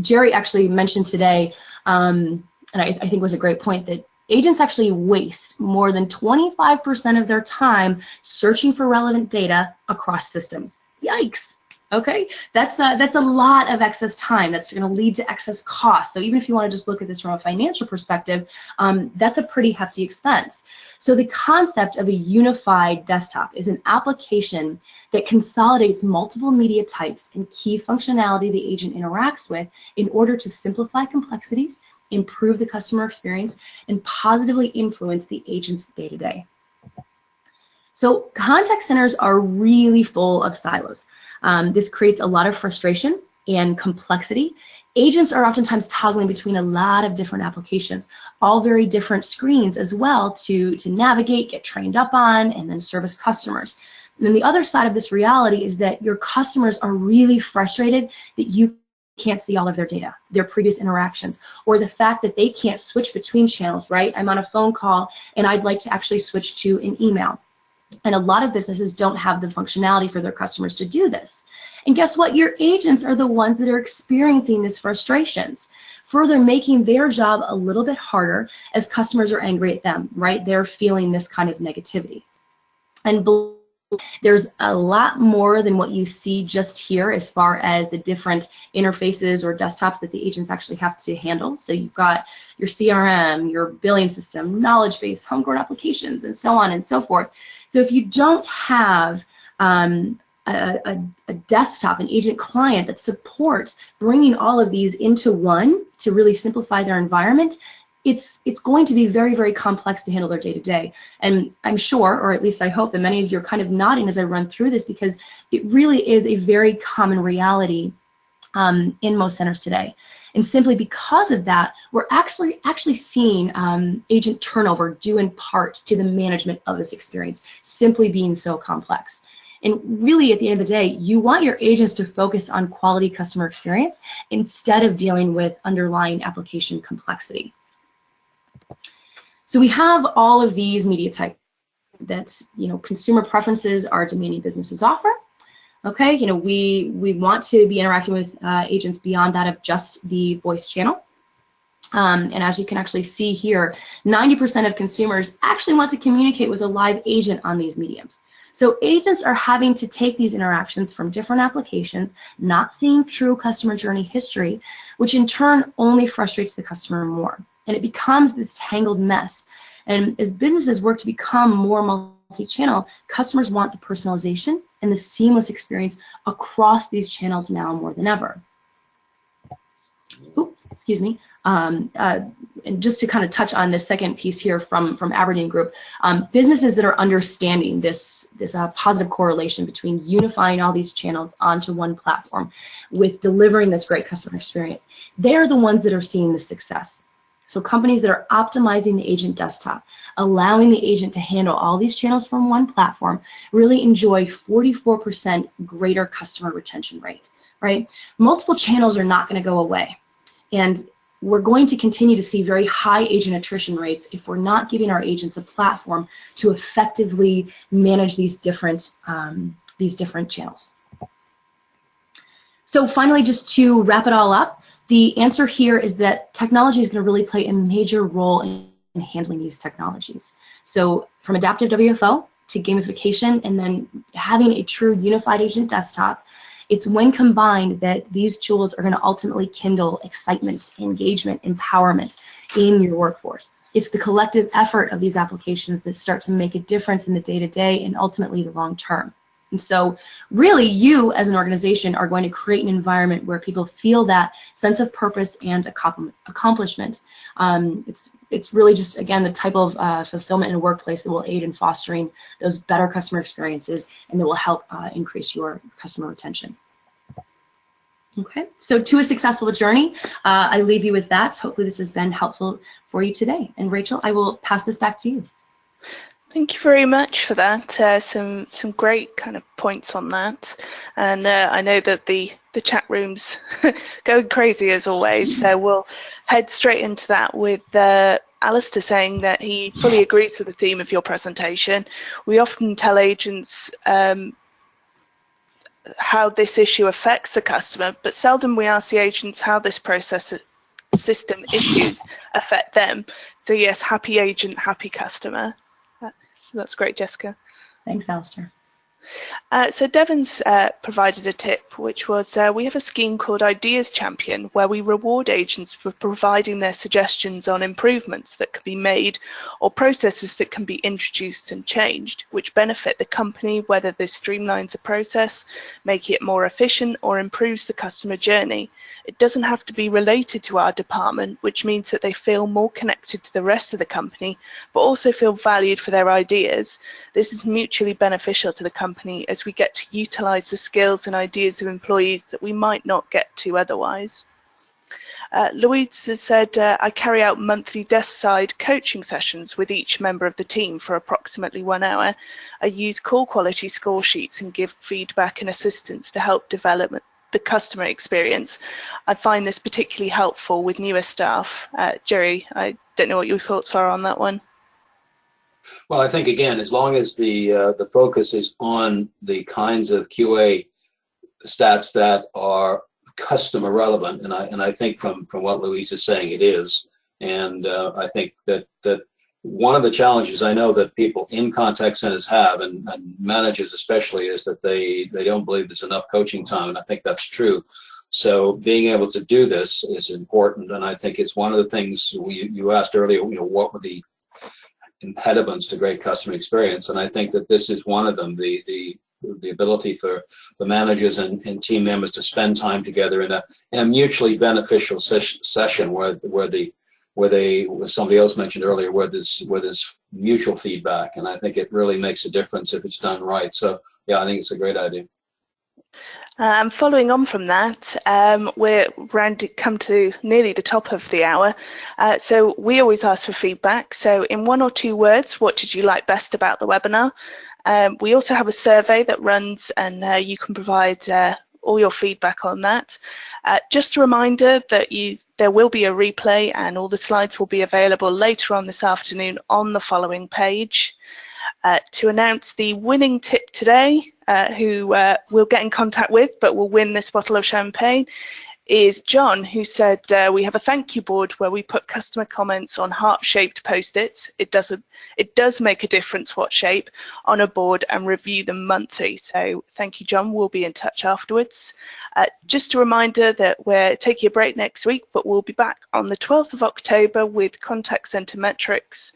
Speaker 3: Jerry actually mentioned today, and I think was a great point, that agents actually waste more than 25% of their time searching for relevant data across systems. Yikes. Okay, that's a lot of excess time. That's going to lead to excess costs. So even if you want to just look at this from a financial perspective, that's a pretty hefty expense. So the concept of a unified desktop is an application that consolidates multiple media types and key functionality the agent interacts with in order to simplify complexities, improve the customer experience, and positively influence the agent's day-to-day. So contact centers are really full of silos. This creates a lot of frustration and complexity. Agents are oftentimes toggling between a lot of different applications, all very different screens as well to navigate, get trained up on, and then service customers. And then the other side of this reality is that your customers are really frustrated that you can't see all of their data, their previous interactions, or the fact that they can't switch between channels, right? I'm on a phone call and I'd like to actually switch to an email. And a lot of businesses don't have the functionality for their customers to do this. And guess what? Your agents are the ones that are experiencing these frustrations, further making their job a little bit harder as customers are angry at them, right? They're feeling this kind of negativity. And there's a lot more than what you see just here as far as the different interfaces or desktops that the agents actually have to handle. So you've got your CRM, your billing system, knowledge base, homegrown applications, and so on and so forth. So if you don't have a desktop, an agent client that supports bringing all of these into one to really simplify their environment, it's going to be very, very complex to handle their day-to-day. And I'm sure, or at least I hope, that many of you are kind of nodding as I run through this, because it really is a very common reality in most centers today. And simply because of that, we're actually seeing agent turnover due in part to the management of this experience simply being so complex. And really, at the end of the day, you want your agents to focus on quality customer experience instead of dealing with underlying application complexity. So we have all of these media types that, consumer preferences are demanding businesses offer. Okay, we want to be interacting with agents beyond that of just the voice channel. And as you can actually see here, 90% of consumers actually want to communicate with a live agent on these mediums. So agents are having to take these interactions from different applications, not seeing true customer journey history, which in turn only frustrates the customer more. And it becomes this tangled mess. And as businesses work to become more multi-channel, customers want the personalization and the seamless experience across these channels now more than ever. Oops, excuse me. And just to kind of touch on this second piece here from Aberdeen Group, businesses that are understanding this positive correlation between unifying all these channels onto one platform with delivering this great customer experience, they're the ones that are seeing the success. So companies that are optimizing the agent desktop, allowing the agent to handle all these channels from one platform, really enjoy 44% greater customer retention rate, right? Multiple channels are not going to go away. And we're going to continue to see very high agent attrition rates if we're not giving our agents a platform to effectively manage these different channels. So finally, just to wrap it all up, the answer here is that technology is going to really play a major role in handling these technologies. So from adaptive WFO to gamification and then having a true unified agent desktop, it's when combined that these tools are going to ultimately kindle excitement, engagement, empowerment in your workforce. It's the collective effort of these applications that start to make a difference in the day-to-day and ultimately the long term. And so really you as an organization are going to create an environment where people feel that sense of purpose and accomplishment. It's really just, again, the type of fulfillment in a workplace that will aid in fostering those better customer experiences and that will help increase your customer retention. Okay, so to a successful journey, I leave you with that. Hopefully this has been helpful for you today. And Rachel, I will pass this back to you.
Speaker 1: Thank you very much for that. Some great kind of points on that, and I know that the chat room's going crazy as always. So we'll head straight into that with Alistair saying that he fully agrees with the theme of your presentation. We often tell agents how this issue affects the customer, but seldom we ask the agents how this process system issues affect them. So yes, happy agent, happy customer. That's great, Jessica.
Speaker 3: Thanks, Alistair.
Speaker 1: So Devon's provided a tip, which was we have a scheme called Ideas Champion, where we reward agents for providing their suggestions on improvements that can be made or processes that can be introduced and changed, which benefit the company, whether this streamlines a process, making it more efficient, or improves the customer journey. It doesn't have to be related to our department, which means that they feel more connected to the rest of the company, but also feel valued for their ideas. This is mutually beneficial to the company as we get to utilize the skills and ideas of employees that we might not get to otherwise. Louise has said, I carry out monthly desk-side coaching sessions with each member of the team for approximately 1 hour. I use call quality score sheets and give feedback and assistance to help develop the customer experience. I find this particularly helpful with newer staff. Jerry, I don't know what your thoughts are on that one.
Speaker 2: Well, I think, again, as long as the focus is on the kinds of QA stats that are customer relevant, and I think from what Louise is saying, it is. And I think that one of the challenges I know that people in contact centers have, and managers especially, is that they don't believe there's enough coaching time, and I think that's true. So being able to do this is important, and I think it's one of the things you asked earlier, what were the impediments to great customer experience, and I think that this is one of them. The the ability for the managers and team members to spend time together in a mutually beneficial session where somebody else mentioned earlier, where there's mutual feedback, and I think it really makes a difference if it's done right. So yeah, I think it's a great idea.
Speaker 1: Following on from that, we're come to nearly the top of the hour. So we always ask for feedback. So in 1 or 2 words, what did you like best about the webinar? We also have a survey that runs, and you can provide all your feedback on that. Just a reminder that there will be a replay, and all the slides will be available later on this afternoon on the following page. To announce the winning tip today, who we'll get in contact with but will win this bottle of champagne, is John, who said we have a thank you board where we put customer comments on heart-shaped post-its. It does make a difference what shape on a board, and review them monthly. So thank you, John. We'll be in touch afterwards. Just a reminder that we're taking a break next week, but we'll be back on the 12th of October with Contact Center Metrics.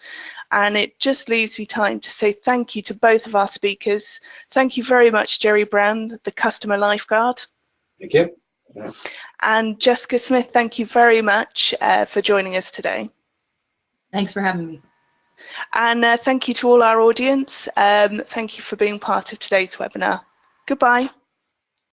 Speaker 1: And it just leaves me time to say thank you to both of our speakers. Thank you very much, Jerry Brown, the customer lifeguard.
Speaker 2: Thank you. Yeah.
Speaker 1: And Jessica Smith, thank you very much for joining us today.
Speaker 3: Thanks for having me.
Speaker 1: And thank you to all our audience. Thank you for being part of today's webinar. Goodbye.